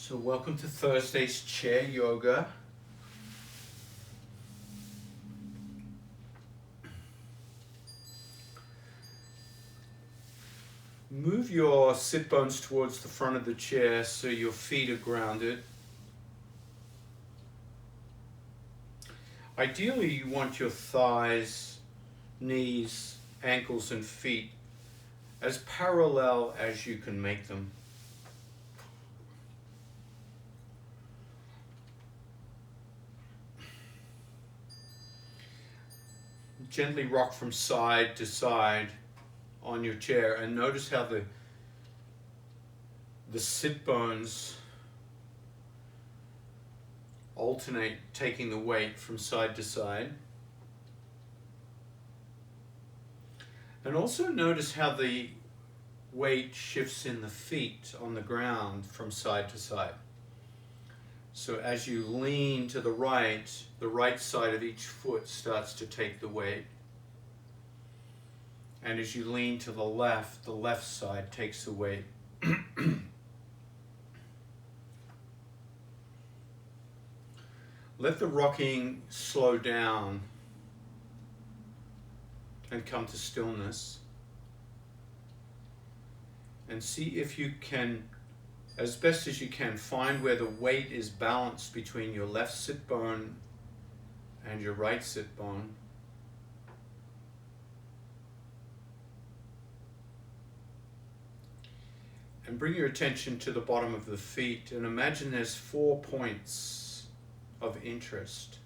So welcome to Thursday's chair yoga. Move your sit bones towards the front of the chair so your feet are grounded. Ideally, you want your thighs, knees, ankles, and feet as parallel as you can make them. Gently rock from side to side on your chair and notice how the sit bones alternate, taking the weight from side to side. And also notice how the weight shifts in the feet on the ground from side to side. So as you lean to the right side of each foot starts to take the weight. And as you lean to the left side takes the weight. Let the rocking slow down and come to stillness. And see if you can, as best as you can, find where the weight is balanced between your left sit bone and your right sit bone. And bring your attention to the bottom of the feet and imagine there's 4 points of interest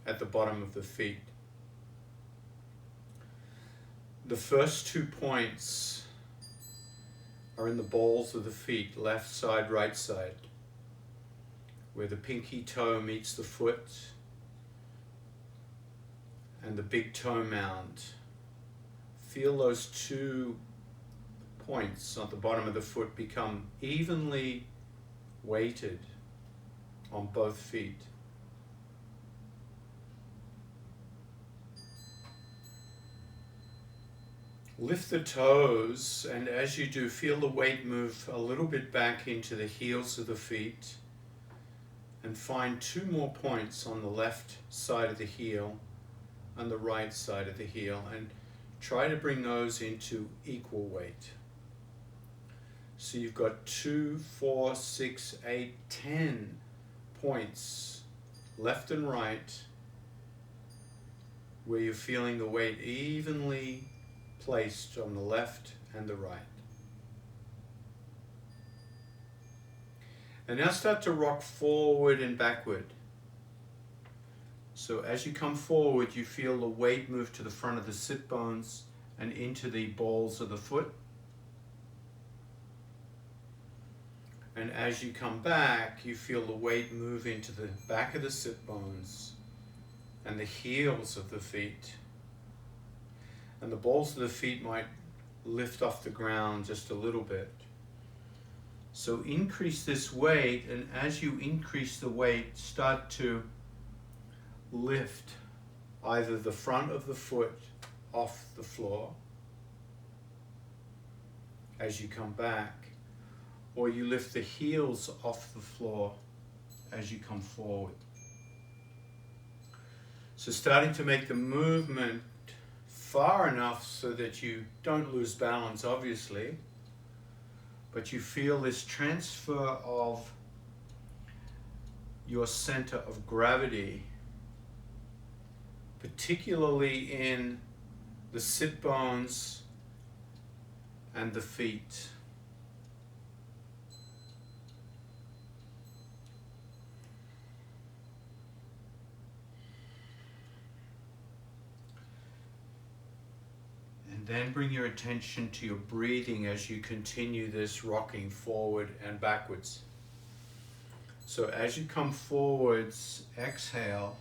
at the bottom of the feet. The first 2 points are in the balls of the feet, left side, right side, where the pinky toe meets the foot and the big toe mound. Feel those 2 points on the bottom of the foot become evenly weighted on both feet. Lift the toes, and as you do, feel the weight move a little bit back into the heels of the feet, and find 2 more points on the left side of the heel and the right side of the heel, and try to bring those into equal weight. So you've got 2, 4, 6, 8, 10 points left and right where you're feeling the weight evenly placed on the left and the right. And now start to rock forward and backward. So as you come forward, you feel the weight move to the front of the sit bones and into the balls of the foot. And as you come back, you feel the weight move into the back of the sit bones and the heels of the feet. And the balls of the feet might lift off the ground just a little bit. So increase this weight, and as you increase the weight, start to lift either the front of the foot off the floor as you come back, or you lift the heels off the floor as you come forward. So starting to make the movement far enough so that you don't lose balance, obviously, but you feel this transfer of your center of gravity, particularly in the sit bones and the feet. Then bring your attention to your breathing as you continue this rocking forward and backwards. So as you come forwards, exhale.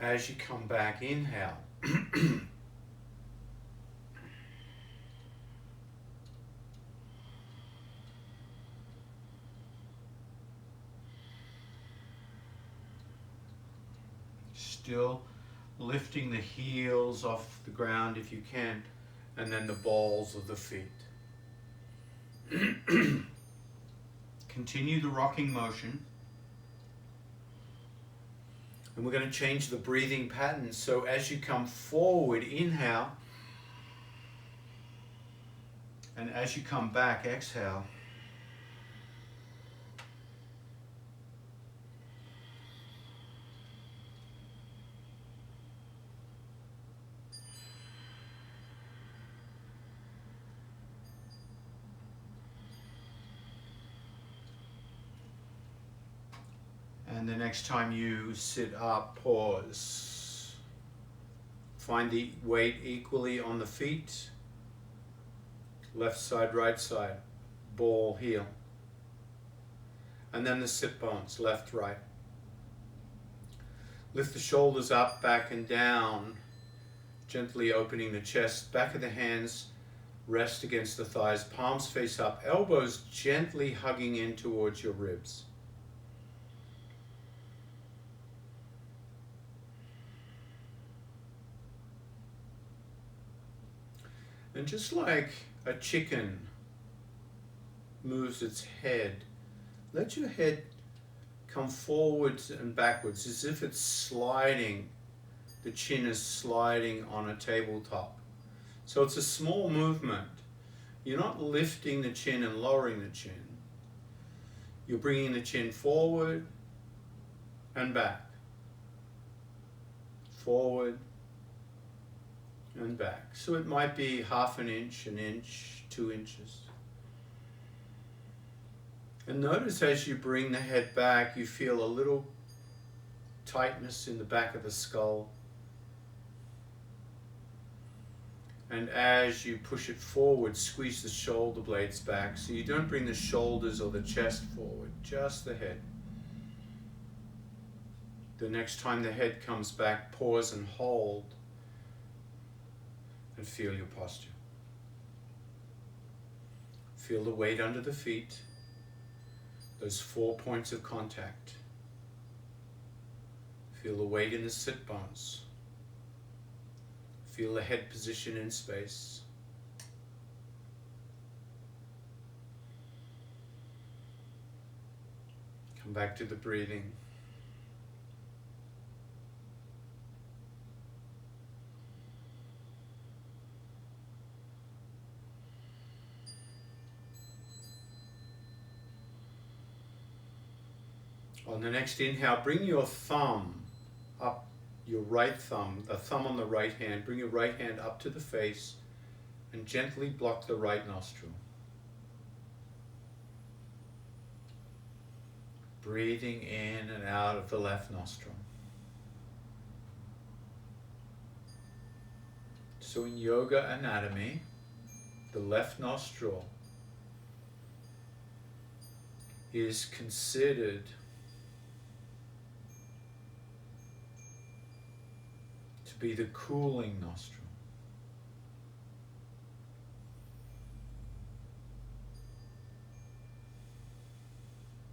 As you come back, inhale. Still lifting the heels off the ground if you can, and then the balls of the feet. Continue the rocking motion. And we're going to change the breathing pattern. So as you come forward, inhale. And as you come back, exhale. And the next time you sit up, pause. Find the weight equally on the feet. Left side, right side, ball, heel. And then the sit bones, left, right. Lift the shoulders up, back and down, gently opening the chest. Back of the hands rest against the thighs, palms face up, elbows gently hugging in towards your ribs. And just like a chicken moves its head, let your head come forwards and backwards as if it's sliding. The chin is sliding on a tabletop. So it's a small movement. You're not lifting the chin and lowering the chin. You're bringing the chin forward and back. Forward and back. So it might be half an inch, 2 inches. And notice as you bring the head back, you feel a little tightness in the back of the skull. And as you push it forward, squeeze the shoulder blades back so you don't bring the shoulders or the chest forward, just the head. The next time the head comes back, pause and hold. And feel your posture. Feel the weight under the feet, those 4 points of contact. Feel the weight in the sit bones. Feel the head position in space. Come back to the breathing. On the next inhale, bring your thumb up, your right thumb, the thumb on the right hand, bring your right hand up to the face and gently block the right nostril. Breathing in and out of the left nostril. So in yoga anatomy, the left nostril is considered to be the cooling nostril.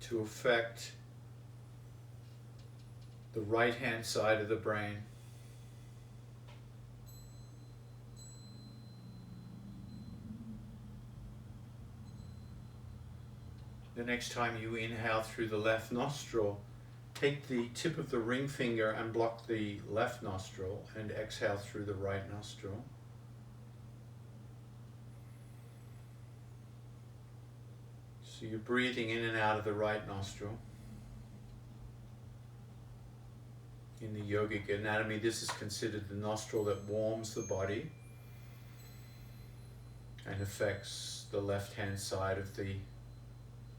To affect the right hand side of the brain. The next time you inhale through the left nostril, take the tip of the ring finger and block the left nostril and exhale through the right nostril. So you're breathing in and out of the right nostril. In the yogic anatomy, this is considered the nostril that warms the body and affects the left-hand side of the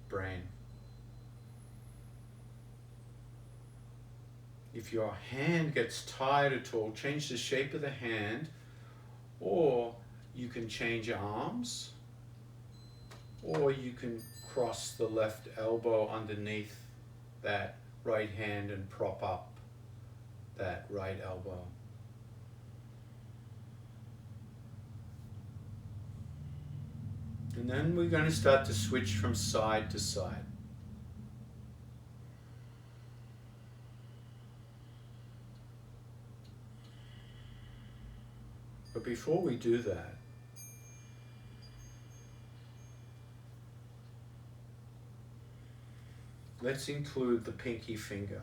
brain. If your hand gets tired at all, change the shape of the hand, or you can change arms, or you can cross the left elbow underneath that right hand and prop up that right elbow. And then we're going to start to switch from side to side. But before we do that, let's include the pinky finger.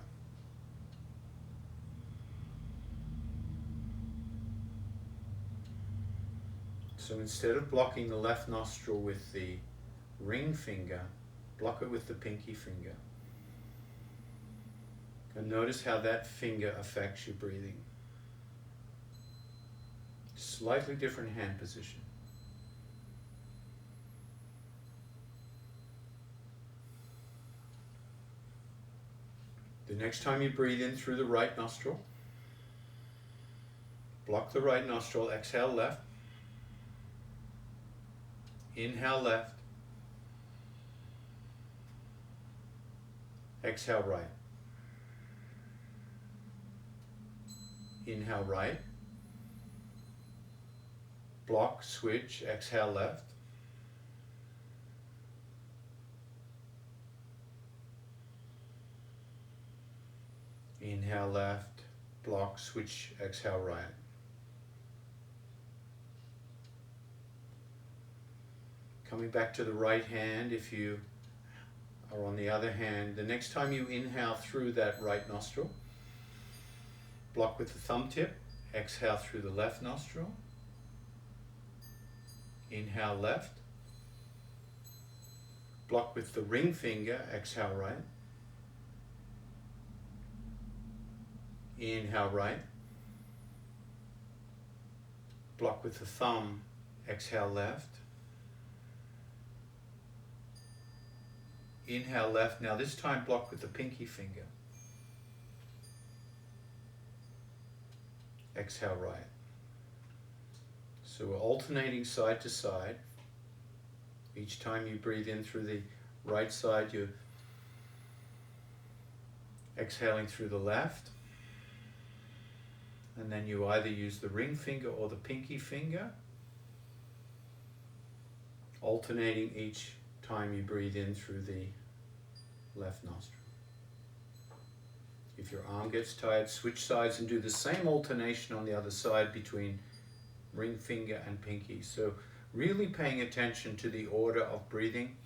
So instead of blocking the left nostril with the ring finger, block it with the pinky finger. And notice how that finger affects your breathing. Slightly different hand position. The next time you breathe in through the right nostril, block the right nostril, exhale left, inhale left, exhale right. Inhale right, block, switch, exhale left. Inhale left, block, switch, exhale right. Coming back to the right hand, if you are on the other hand, the next time you inhale through that right nostril, block with the thumb tip, exhale through the left nostril, inhale left, block with the ring finger, exhale right, inhale right, block with the thumb, exhale left, inhale left, now this time block with the pinky finger, exhale right. So we're alternating side to side. Each time you breathe in through the right side, you're exhaling through the left. And then you either use the ring finger or the pinky finger, alternating each time you breathe in through the left nostril. If your arm gets tired, switch sides and do the same alternation on the other side between ring finger and pinky. So really paying attention to the order of breathing.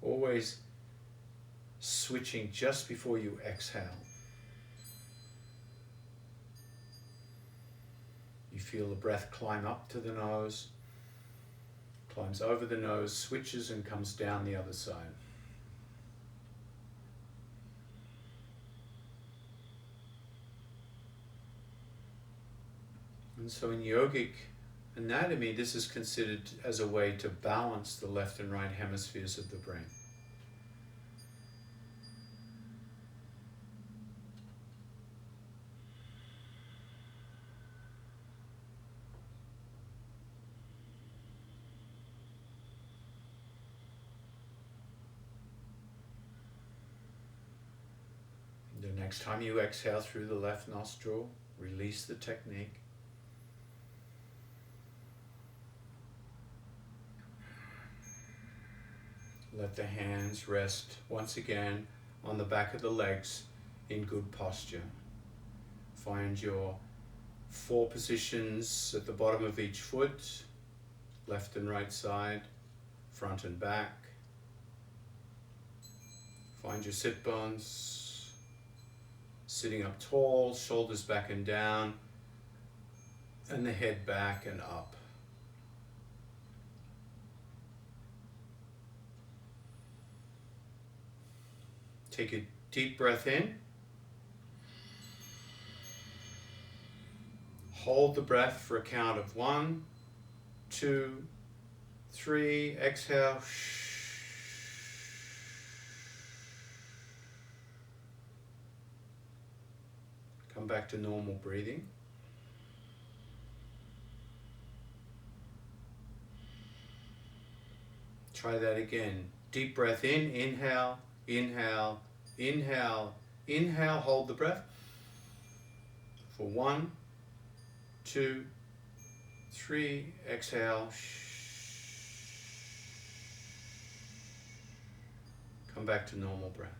Always switching just before you exhale. You feel the breath climb up to the nose, climbs over the nose, switches and comes down the other side. And so in yogic anatomy, this is considered as a way to balance the left and right hemispheres of the brain. The next time you exhale through the left nostril, release the technique. Let the hands rest once again on the back of the legs in good posture. Find your 4 positions at the bottom of each foot, left and right side, front and back. Find your sit bones, sitting up tall, shoulders back and down, and the head back and up. Take a deep breath in. Hold the breath for a count of 1, 2, 3. Exhale. Come back to normal breathing. Try that again. Deep breath in. Inhale. Inhale, inhale, inhale, hold the breath for 1, 2, 3, exhale. Come back to normal breath.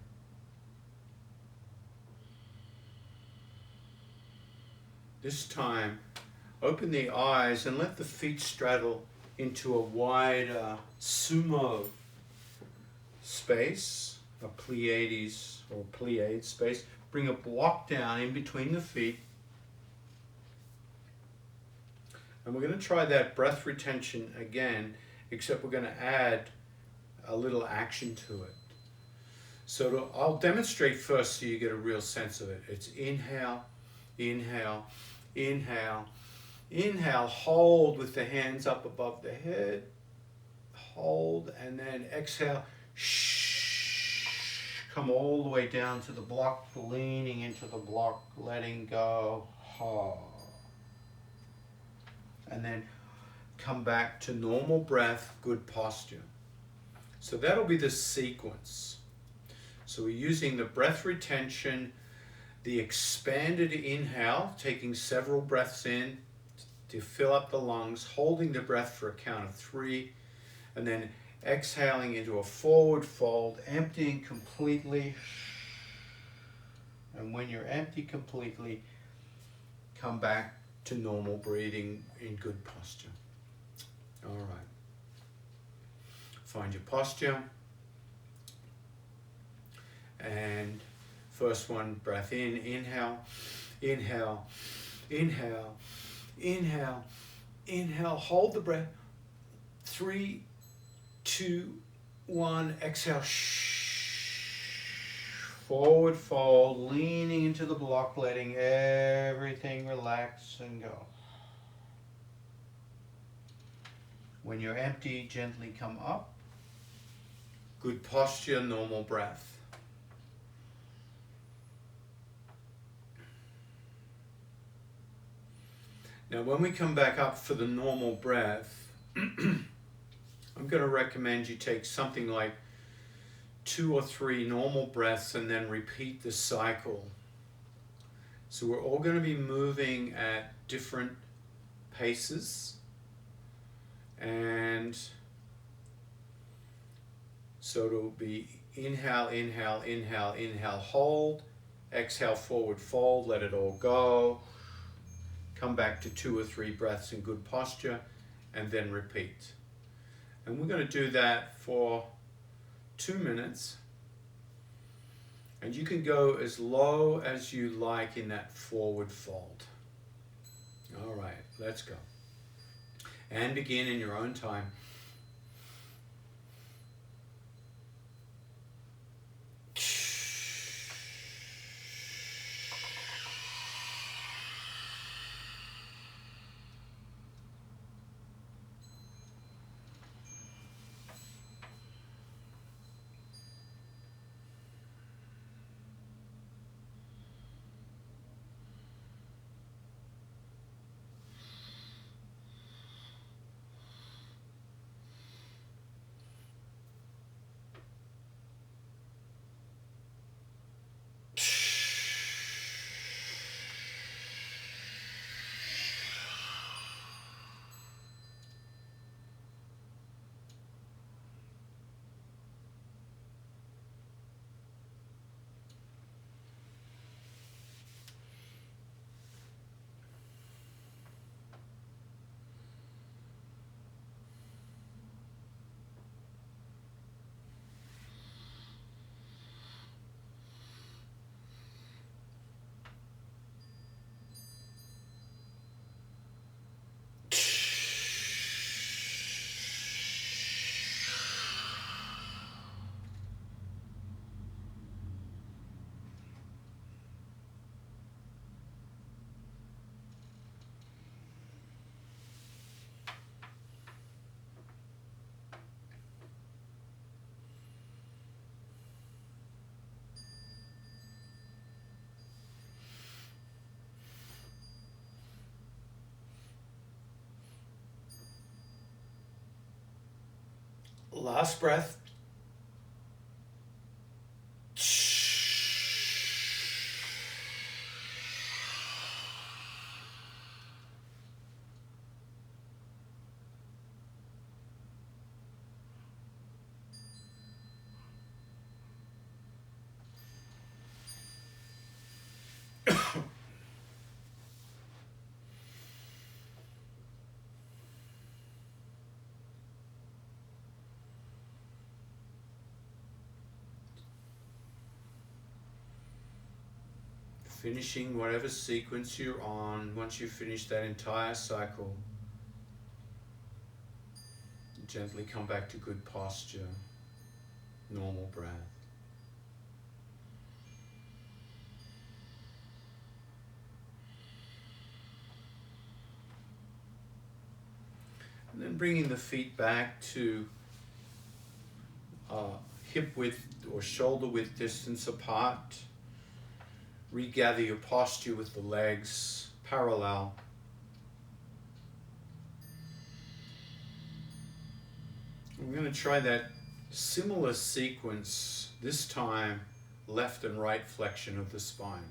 This time, open the eyes and let the feet straddle into a wide sumo space. a Pleiades or Pleiade space. Bring a block down in between the feet. And we're going to try that breath retention again, except we're going to add a little action to it. So I'll demonstrate first so you get a real sense of it. It's inhale, inhale, inhale, inhale, hold with the hands up above the head, hold, and then exhale, shh, come all the way down to the block, leaning into the block, letting go, ha. And then come back to normal breath, good posture. So that'll be the sequence. So we're using the breath retention, the expanded inhale, taking several breaths in to fill up the lungs, holding the breath for a count of 3, and then exhaling into a forward fold, emptying completely. And when you're empty completely, come back to normal breathing in good posture. All right. Find your posture. And first one, breath in, inhale, inhale, inhale, inhale, inhale, hold the breath. 3, 2, 1, exhale, forward fold, leaning into the block, letting everything relax and go. When you're empty, gently come up. Good posture, normal breath. Now when we come back up for the normal breath, I'm going to recommend you take something like 2 or 3 normal breaths and then repeat the cycle. So we're all going to be moving at different paces, and so it'll be inhale, inhale, inhale, inhale, hold, exhale, forward fold, let it all go. Come back to 2 or 3 breaths in good posture, and then repeat. And we're going to do that for 2 minutes. And you can go as low as you like in that forward fold. All right, let's go. And begin in your own time. Last breath. finishing whatever sequence you're on. Once you finish that entire cycle, gently come back to good posture, normal breath. And then bringing the feet back to hip width or shoulder width distance apart. Regather your posture with the legs parallel. We're going to try that similar sequence, this time left and right flexion of the spine.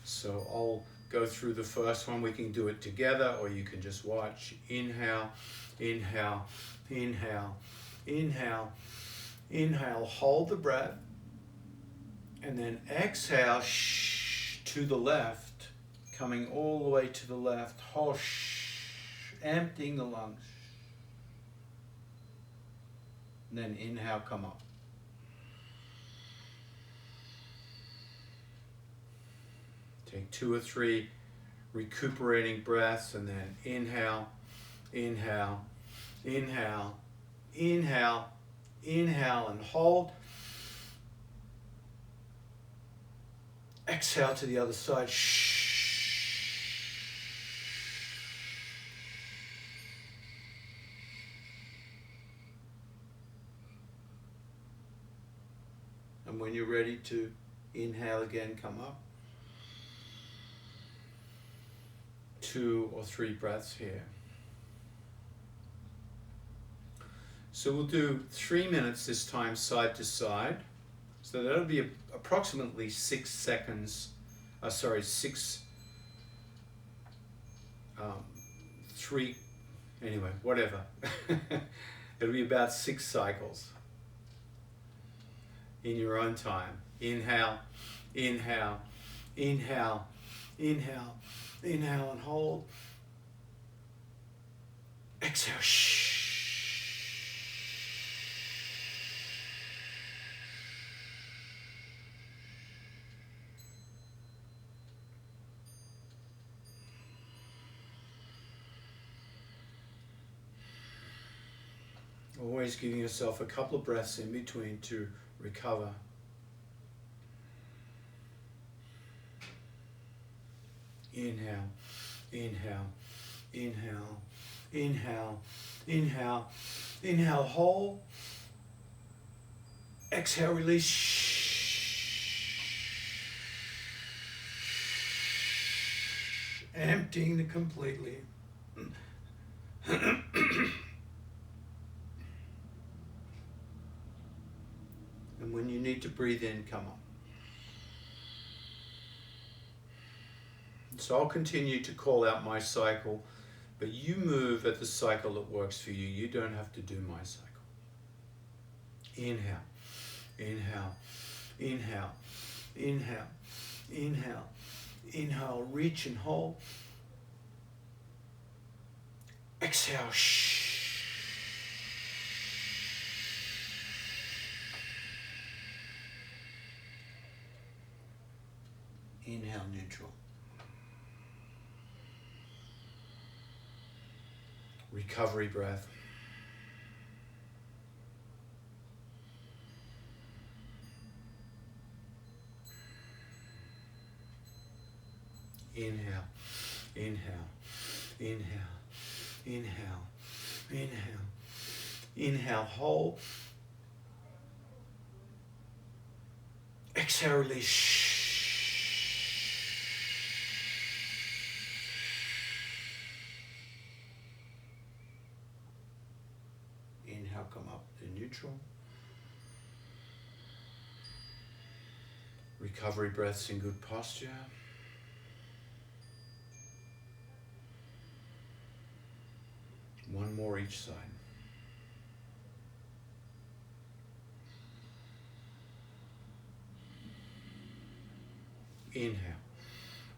So I'll go through the first one. We can do it together, or you can just watch. Inhale, inhale, inhale, inhale, inhale, hold the breath, and then exhale to the left, coming all the way to the left, hold, emptying the lungs. And then inhale, come up. Take 2 or 3 recuperating breaths, and then inhale, inhale, inhale, inhale, inhale, and hold. Exhale to the other side. And when you're ready to inhale again, come up. 2 or 3 breaths here. So we'll do 3 minutes this time, side to side. So that'll be approximately 6 seconds, 3, anyway, whatever. It'll be about 6 cycles in your own time. Inhale, inhale, inhale, inhale, inhale and hold. Exhale. Always giving yourself a couple of breaths in between to recover. Inhale, inhale, inhale, inhale, inhale, inhale, hold. Exhale, release. Emptying it completely. And when you need to breathe in, come on. So I'll continue to call out my cycle, but you move at the cycle that works for you. You don't have to do my cycle. Inhale, inhale, inhale, inhale, inhale, inhale, reach and hold. Exhale. Inhale, neutral. Recovery breath. Inhale, inhale, inhale, inhale, inhale, inhale, hold. Exhale, release. Inhale, come up to neutral. Recovery breaths in good posture. One more each side. Inhale,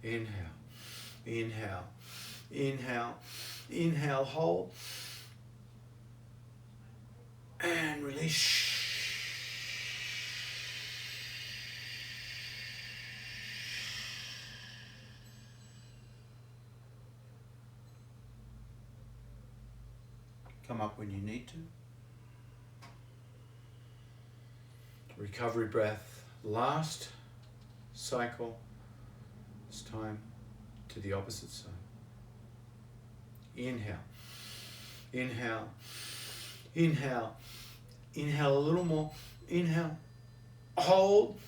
inhale, inhale, inhale, inhale, hold. And release. Come up when you need to. Recovery breath. Last cycle. This time to the opposite side. Inhale. Inhale. Inhale. Inhale a little more. Inhale. Hold.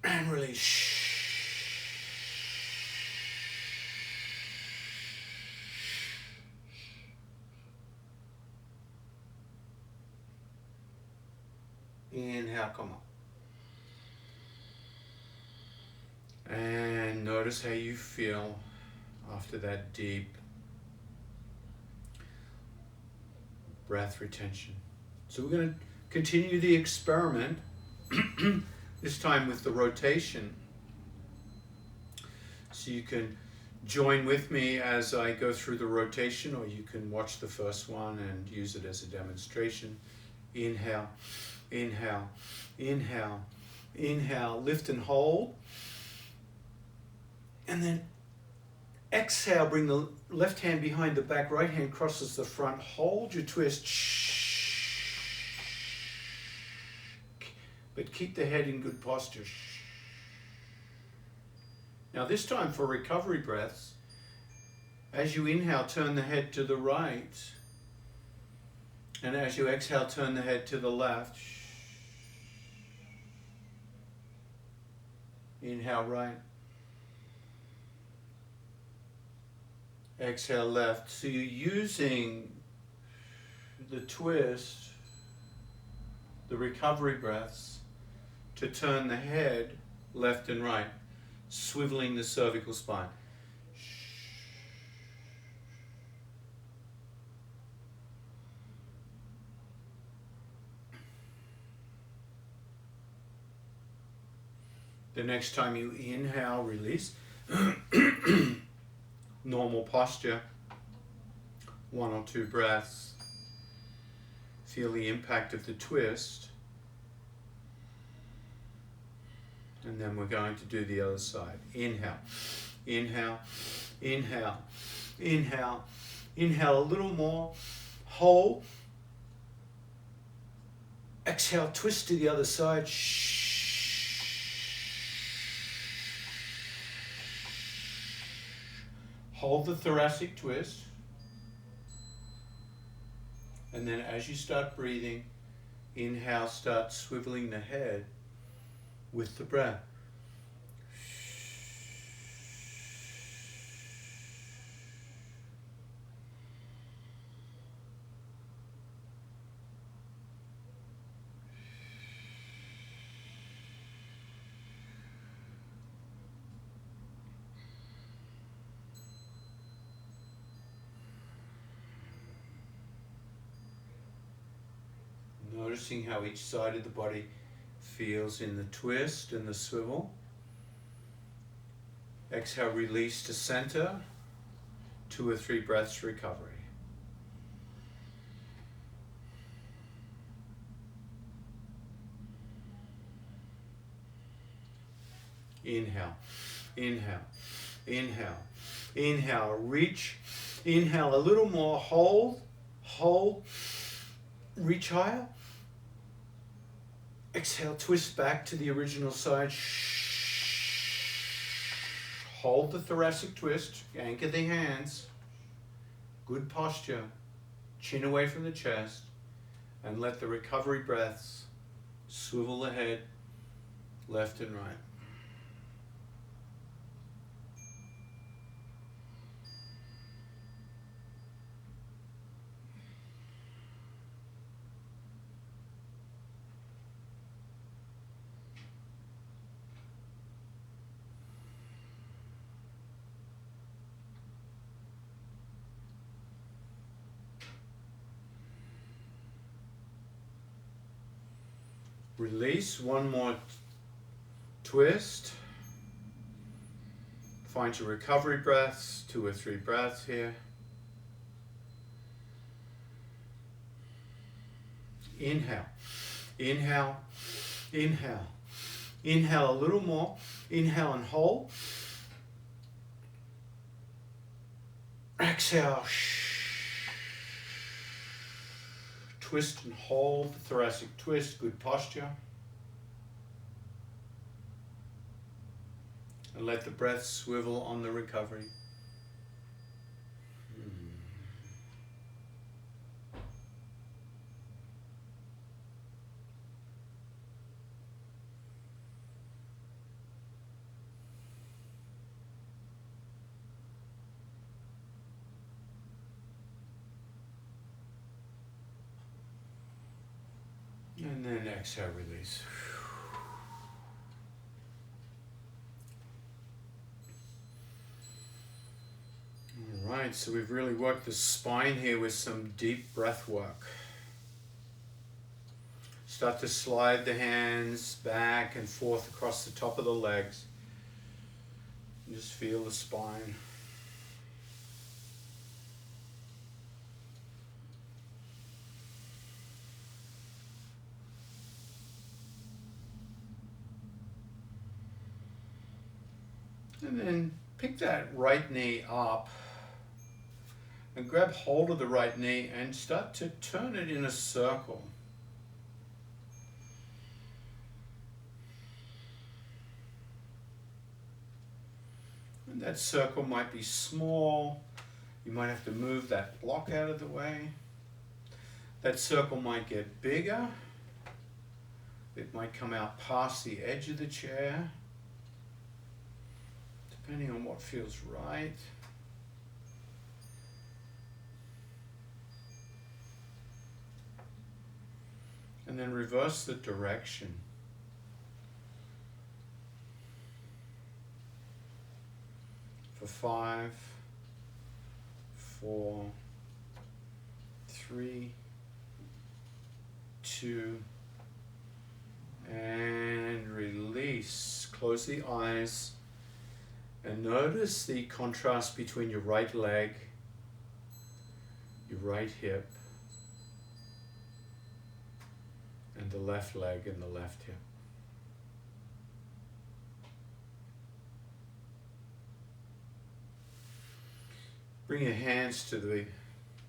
And release. Inhale, come on. And notice how you feel after that deep breath retention. So we're going to continue the experiment, this time with the rotation. So you can join with me as I go through the rotation, or you can watch the first one and use it as a demonstration. Inhale, inhale, inhale, inhale, lift and hold. And then exhale, bring the left hand behind the back, right hand crosses the front, hold your twist. But keep the head in good posture. Now this time for recovery breaths, as you inhale, turn the head to the right. And as you exhale, turn the head to the left. Inhale right. Exhale left. So you're using the twist, the recovery breaths, to turn the head left and right, swiveling the cervical spine. The next time you inhale, release. Normal posture. 1 or 2 breaths. Feel the impact of the twist. And then we're going to do the other side. Inhale, inhale, inhale, inhale, inhale a little more. Hold. Exhale, twist to the other side. Hold the thoracic twist. And then as you start breathing, inhale, start swiveling the head with the breath. Noticing how each side of the body feels in the twist and the swivel. Exhale, release to center. 2 or 3 breaths recovery. Inhale, inhale, inhale, inhale, reach, inhale a little more, hold, hold, reach higher. Exhale, twist back to the original side. Hold the thoracic twist, anchor the hands. Good posture, chin away from the chest, and let the recovery breaths swivel the head left and right. Release, 1 more twist. Find your recovery breaths, 2 or 3 breaths here. Inhale, inhale, inhale, inhale a little more, inhale and hold. Exhale. twist and hold the thoracic twist, good posture. And let the breath swivel on the recovery. And then exhale, release. All right, so we've really worked the spine here with some deep breath work. Start to slide the hands back and forth across the top of the legs. And just feel the spine. And then pick that right knee up and grab hold of the right knee and start to turn it in a circle. And that circle might be small. You might have to move that block out of the way. That circle might get bigger. It might come out past the edge of the chair, depending on what feels right. And then reverse the direction. For 5, 4, 3, 2, and release. Close the eyes and notice the contrast between your right leg, your right hip, and the left leg and the left hip. Bring your hands to the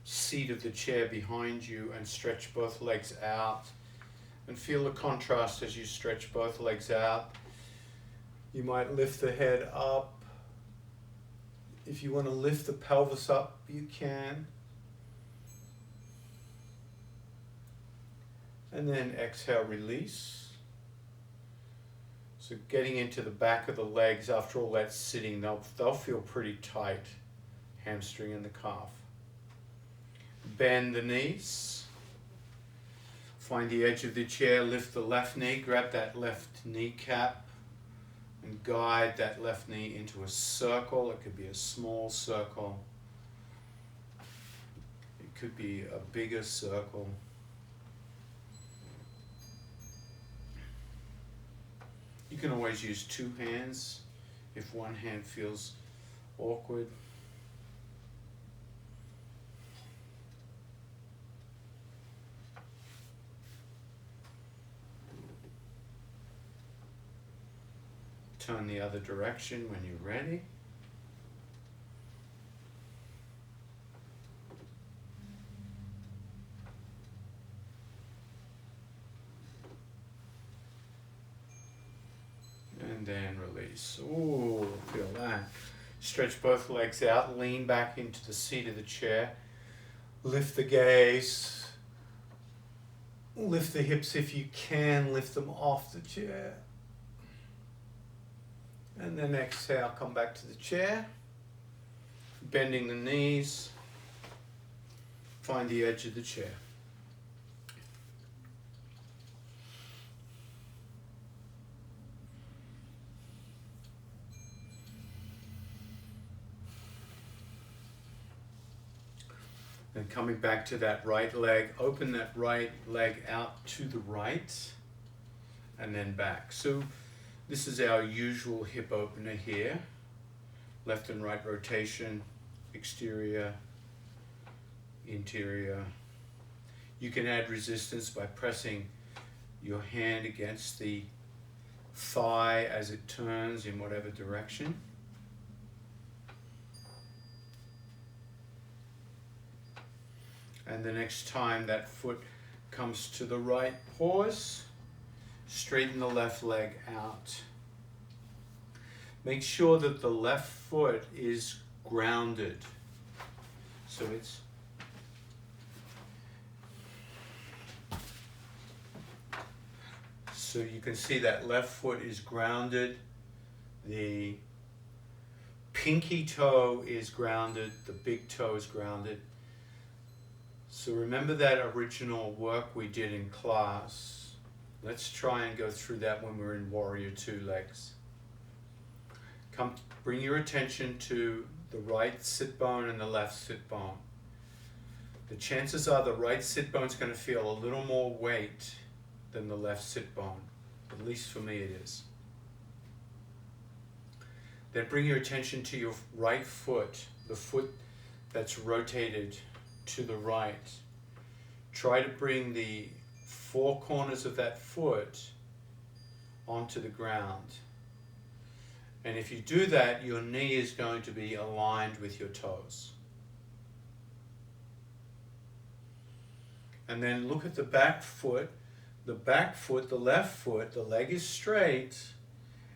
seat of the chair behind you and stretch both legs out. And feel the contrast as you stretch both legs out. You might lift the head up. If you want to lift the pelvis up, you can. And then exhale, release. So getting into the back of the legs, after all that sitting, they'll feel pretty tight. Hamstring and the calf. Bend the knees. Find the edge of the chair, lift the left knee, grab that left kneecap and guide that left knee into a circle. It could be a small circle. It could be a bigger circle. You can always use two hands if one hand feels awkward. Turn the other direction when you're ready. And then release. Ooh, feel that. Stretch both legs out, lean back into the seat of the chair. Lift the gaze. Lift the hips if you can, lift them off the chair. And then exhale, come back to the chair, bending the knees, find the edge of the chair. Then coming back to that right leg, open that right leg out to the right and then back. So this is our usual hip opener here. Left and right rotation, exterior, interior. You can add resistance by pressing your hand against the thigh as it turns in whatever direction. And the next time that foot comes to the right, pause, straighten the left leg out. Make sure that the left foot is grounded. So you can see that left foot is grounded, the pinky toe is grounded, the big toe is grounded. So remember that original work we did in class. Let's try and go through that when we're in Warrior Two legs. Bring your attention to the right sit bone and the left sit bone. The chances are the right sit bone is going to feel a little more weight than the left sit bone. At least for me it is. Then bring your attention to your right foot, the foot that's rotated to the right. Try to bring the four corners of that foot onto the ground. And if you do that, your knee is going to be aligned with your toes. And then look at the back foot. The back foot, the left foot, the leg is straight,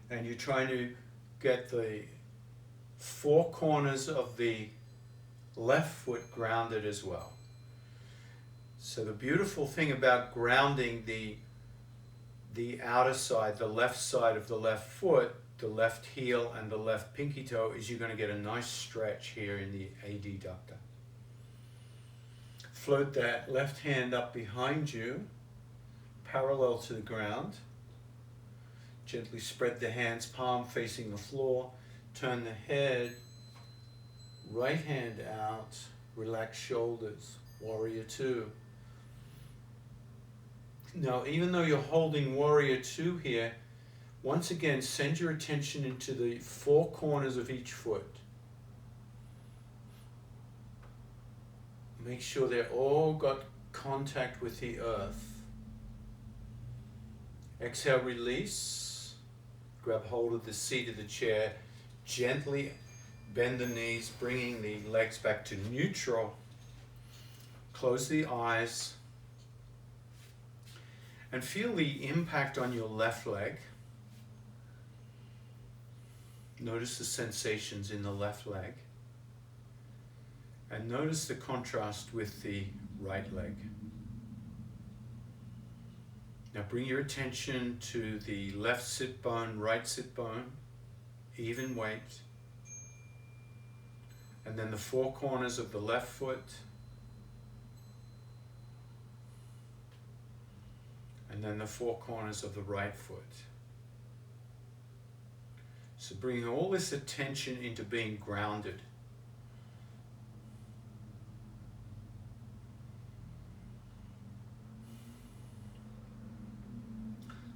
and you're trying to get the four corners of the left foot grounded as well. So the beautiful thing about grounding the outer side, the left side of the left foot, the left heel and the left pinky toe, is you're going to get a nice stretch here in the adductor. Float that left hand up behind you, parallel to the ground. Gently spread the hands, palm facing the floor. Turn the head, right hand out, relax shoulders. Warrior Two. Now, even though you're holding Warrior Two here, once again, send your attention into the four corners of each foot. Make sure they're all got contact with the earth. Exhale, release. Grab hold of the seat of the chair. Gently bend the knees, bringing the legs back to neutral. Close the eyes. And feel the impact on your left leg. Notice the sensations in the left leg. And notice the contrast with the right leg. Now bring your attention to the left sit bone, right sit bone, even weight. And then the four corners of the left foot. And then the four corners of the right foot. So bring all this attention into being grounded.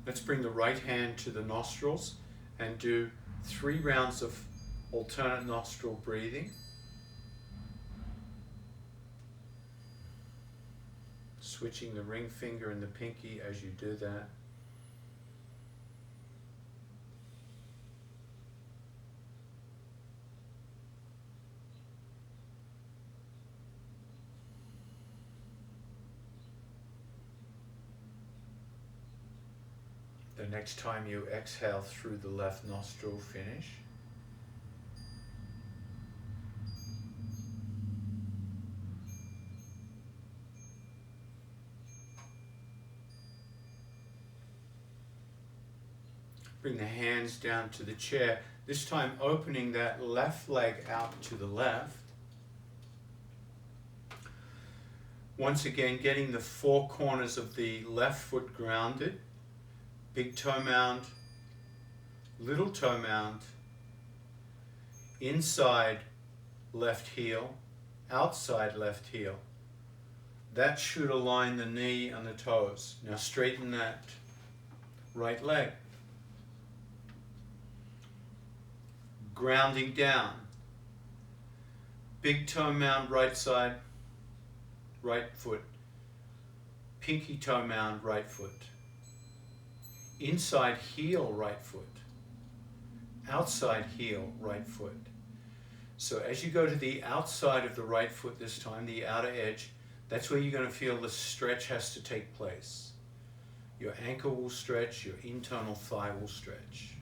Let's bring the right hand to the nostrils and do 3 rounds of alternate nostril breathing. Switching the ring finger and the pinky as you do that. The next time you exhale through the left nostril, finish. Bring the hands down to the chair, this time opening that left leg out to the left. Once again, getting the four corners of the left foot grounded. Big toe mound, little toe mound, inside left heel, outside left heel. That should align the knee and the toes. Now straighten that right leg. Grounding down. Big toe mound right side, right foot. Pinky toe mound right foot. Inside heel right foot. Outside heel right foot. So as you go to the outside of the right foot this time, the outer edge, That's where you're going to feel the stretch has to take place. Your ankle will stretch, your internal thigh will stretch.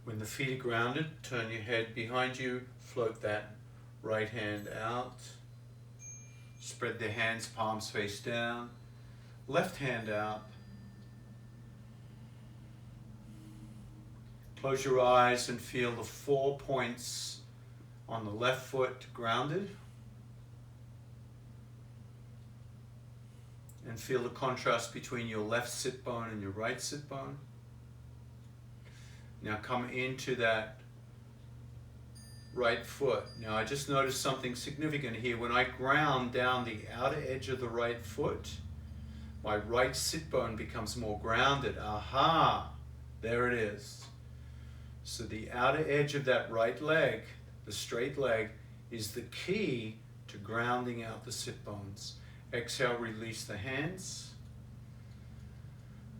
When the feet are grounded, turn your head behind you, float that right hand out. Spread the hands, palms face down. Left hand out. Close your eyes and feel the 4 points on the left foot grounded. And feel the contrast between your left sit bone and your right sit bone. Now come into that right foot. Now I just noticed something significant here. When I ground down the outer edge of the right foot, my right sit bone becomes more grounded. Aha! There it is. So the outer edge of that right leg, the straight leg, is the key to grounding out the sit bones. Exhale, release the hands.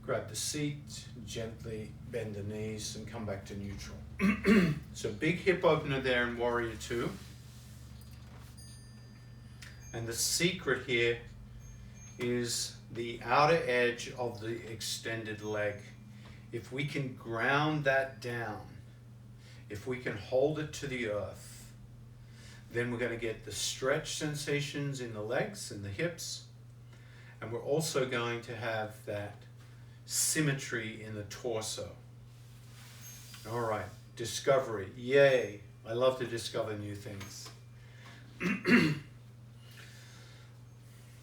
Grab the seat, gently bend the knees and come back to neutral. So big hip opener there in Warrior Two. And the secret here is the outer edge of the extended leg. If we can ground that down, if we can hold it to the earth, then we're going to get the stretch sensations in the legs and the hips. And we're also going to have that symmetry in the torso. All right, discovery. Yay. I love to discover new things.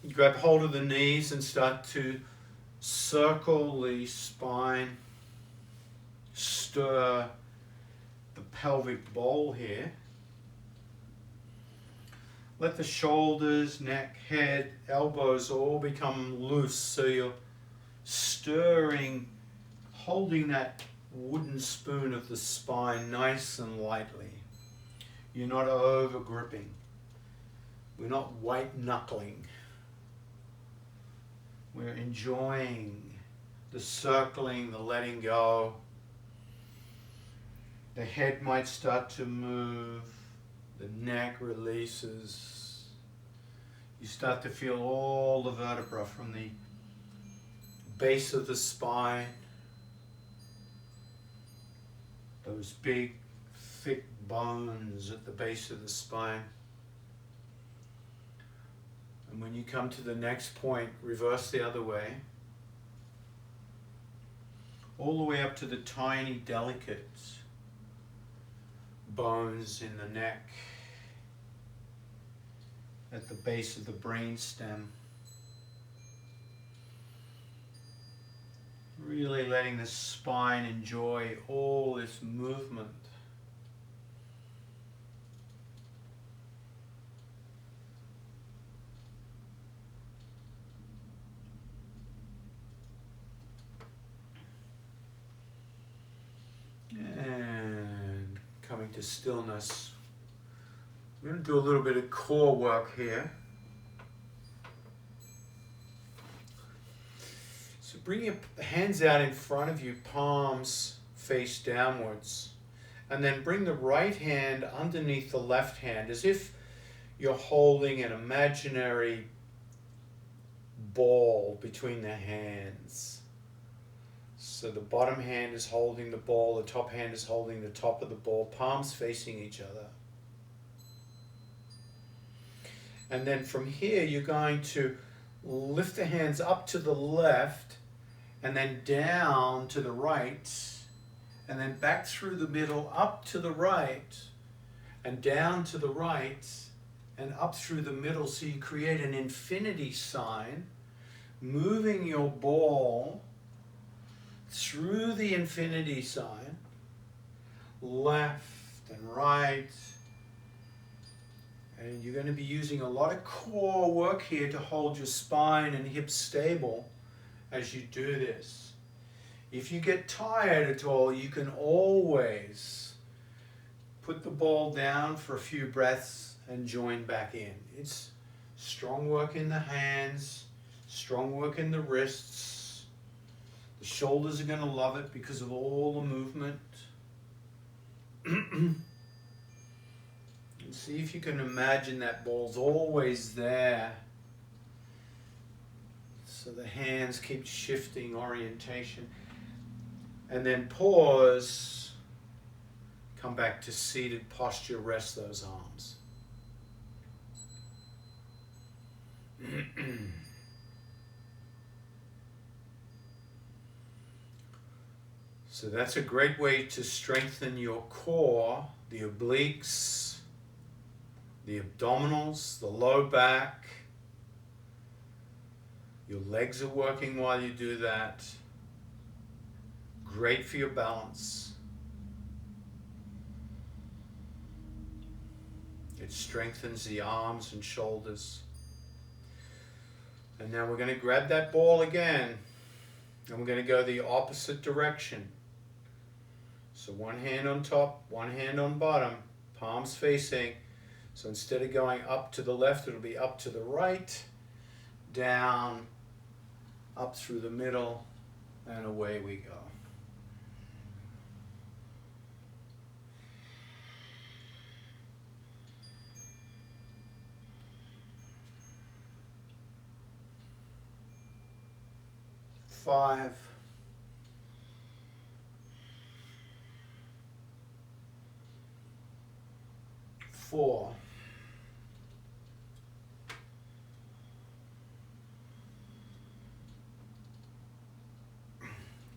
You grab hold of the knees and start to circle the spine, stir the pelvic bowl here. Let the shoulders, neck, head, elbows all become loose, so you're stirring, holding that wooden spoon of the spine nice and lightly. You're not over gripping. We're not white knuckling. We're enjoying the circling, the letting go. The head might start to move. The neck releases. You start to feel all the vertebra from the base of the spine. Those big, thick bones at the base of the spine. And when you come to the next point, reverse the other way. All the way up to the tiny, delicate bones in the neck, at the base of the brainstem. Really letting the spine enjoy all this movement. And coming to stillness. We're going to do a little bit of core work here. So bring your hands out in front of you, palms face downwards. And then bring the right hand underneath the left hand as if you're holding an imaginary ball between the hands. So the bottom hand is holding the ball, the top hand is holding the top of the ball, palms facing each other. And then from here, you're going to lift the hands up to the left and then down to the right, and then back through the middle, up to the right, and down to the right, and up through the middle. So you create an infinity sign, moving your ball through the infinity sign, left and right. And you're going to be using a lot of core work here to hold your spine and hips stable as you do this. If you get tired at all, you can always put the ball down for a few breaths and join back in. It's strong work in the hands, strong work in the wrists. The shoulders are going to love it because of all the movement. And see if you can imagine that ball's always there. So the hands keep shifting orientation. And then pause. Come back to seated posture, rest those arms. So that's a great way to strengthen your core, the obliques, the abdominals, the low back. Your legs are working while you do that. Great for your balance. It strengthens the arms and shoulders. And now we're going to grab that ball again. And we're going to go the opposite direction. So one hand on top, one hand on bottom, palms facing. So instead of going up to the left, it'll be up to the right, down, up through the middle, and away we go. Five. 4.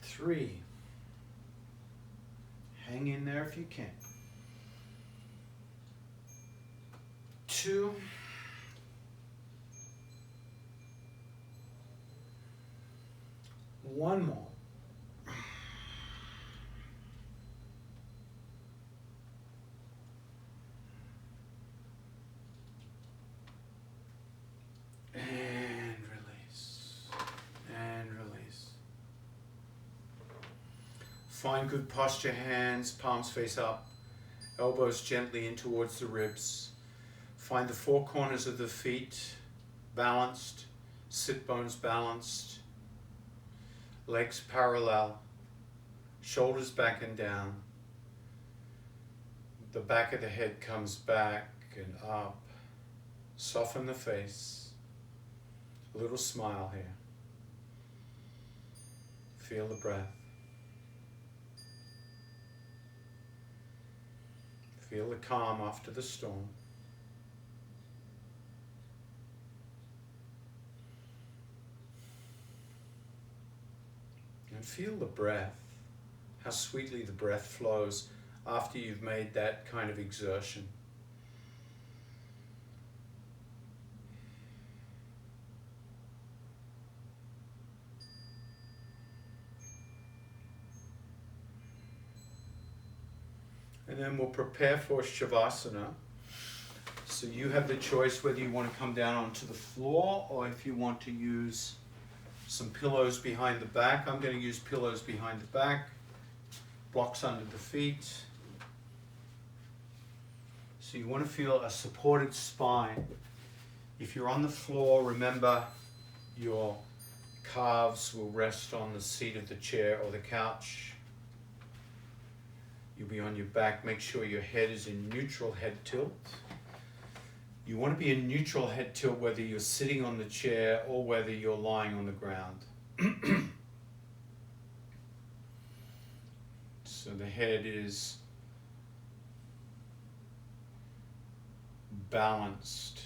3. Hang in there if you can. 2. 1 more. And release. And release. Find good posture, hands, palms face up, elbows gently in towards the ribs. Find the 4 corners of the feet balanced, sit bones balanced, legs parallel, shoulders back and down. The back of the head comes back and up. Soften the face. A little smile here. Feel the breath. Feel the calm after the storm. And feel the breath, how sweetly the breath flows after you've made that kind of exertion. And then we'll prepare for Shavasana. So you have the choice whether you want to come down onto the floor or if you want to use some pillows behind the back. I'm going to use pillows behind the back, blocks under the feet. So you want to feel a supported spine. If you're on the floor, remember your calves will rest on the seat of the chair or the couch. You'll be on your back. Make sure your head is in neutral head tilt. You want to be in neutral head tilt whether you're sitting on the chair or whether you're lying on the ground. So the head is balanced.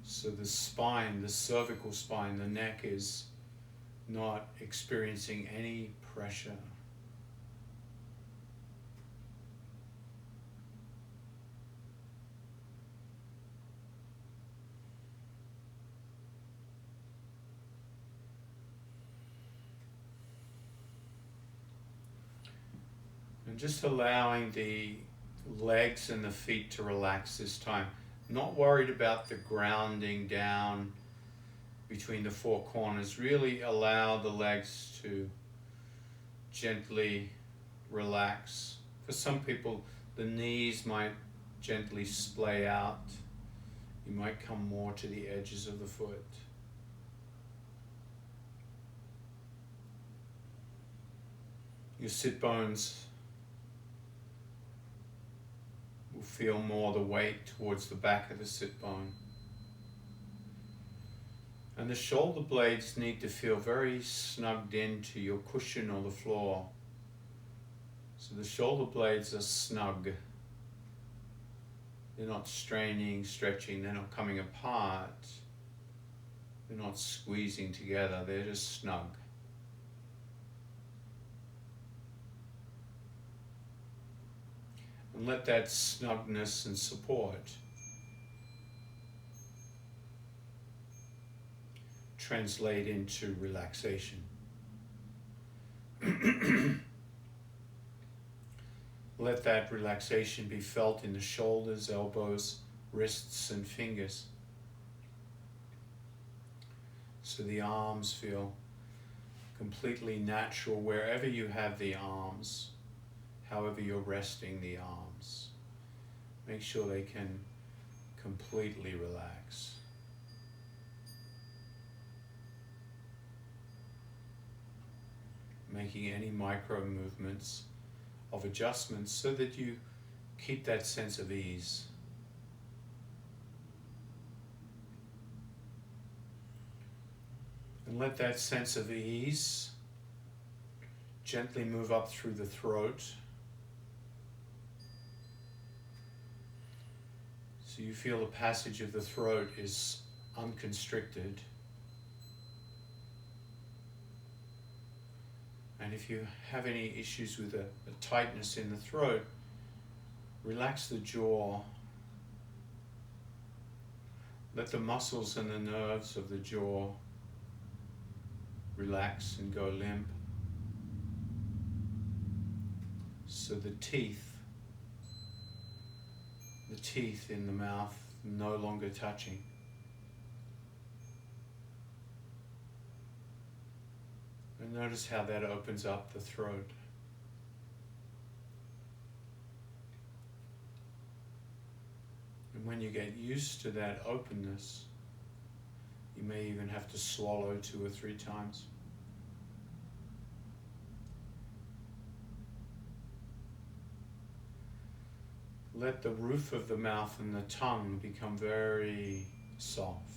So the spine, the cervical spine, the neck is not experiencing any pressure. And just allowing the legs and the feet to relax this time. Not worried about the grounding down between the 4 corners. Really allow the legs to gently relax. For some people, the knees might gently splay out. You might come more to the edges of the foot. Your sit bones You'll feel more the weight towards the back of the sit bone. And the shoulder blades need to feel very snugged into your cushion or the floor. So the shoulder blades are snug. They're not straining, stretching, they're not coming apart. They're not squeezing together, they're just snug. And let that snugness and support translate into relaxation. Let that relaxation be felt in the shoulders, elbows, wrists, and fingers. So the arms feel completely natural wherever you have the arms, however you're resting the arms. Make sure they can completely relax. Making any micro movements of adjustments so that you keep that sense of ease. And let that sense of ease gently move up through the throat. So you feel the passage of the throat is unconstricted. And if you have any issues with a tightness in the throat, relax the jaw. Let the muscles and the nerves of the jaw relax and go limp. So the teeth in the mouth no longer touching. And notice how that opens up the throat. And when you get used to that openness, you may even have to swallow 2 or 3 times. Let the roof of the mouth and the tongue become very soft.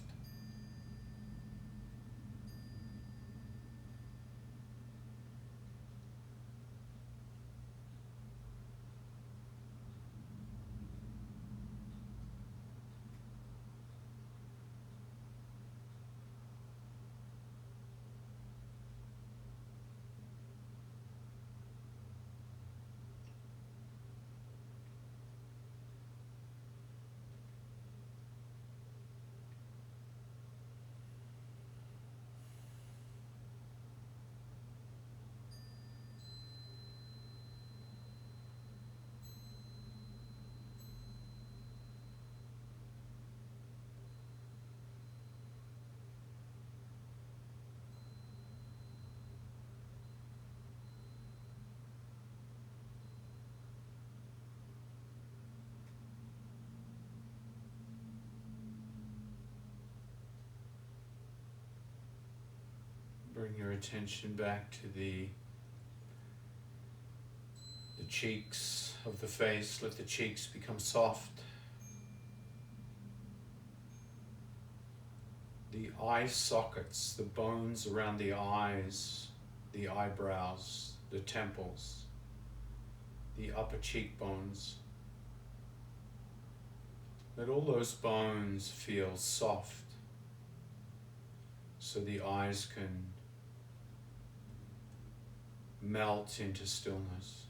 Bring your attention back to the cheeks of the face. Let the cheeks become soft. The eye sockets, the bones around the eyes, the eyebrows, the temples, the upper cheekbones. Let all those bones feel soft so the eyes can melt into stillness.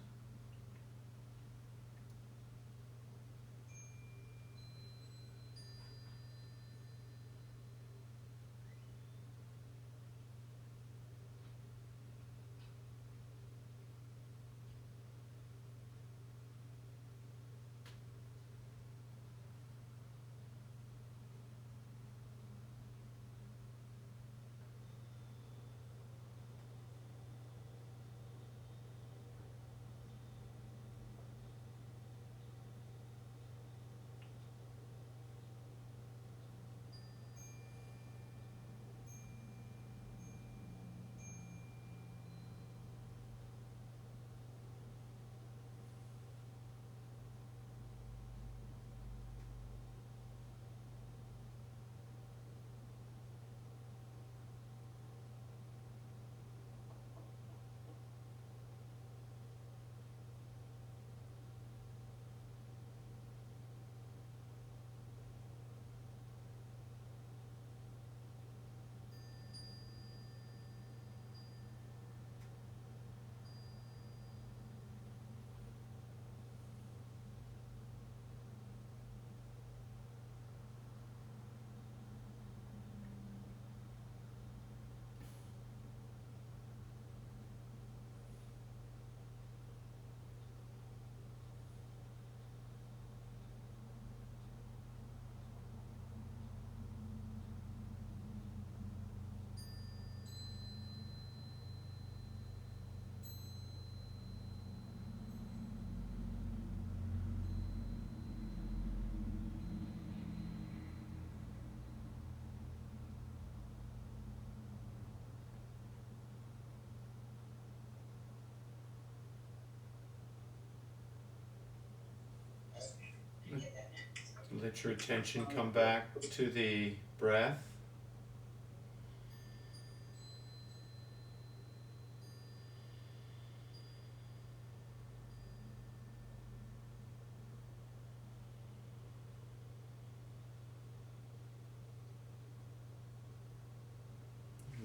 Let your attention come back to the breath.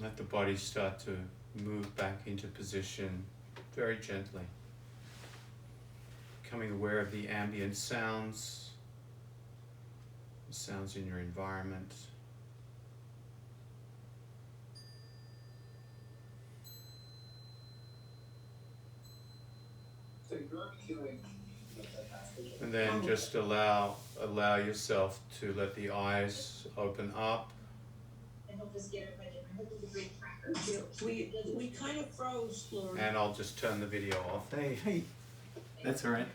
Let the body start to move back into position very gently. Becoming aware of the ambient sounds, the sounds in your environment. And then just allow yourself to let the eyes open up. We kind of froze, Lori. And I'll just turn the video off. Hey, that's all right.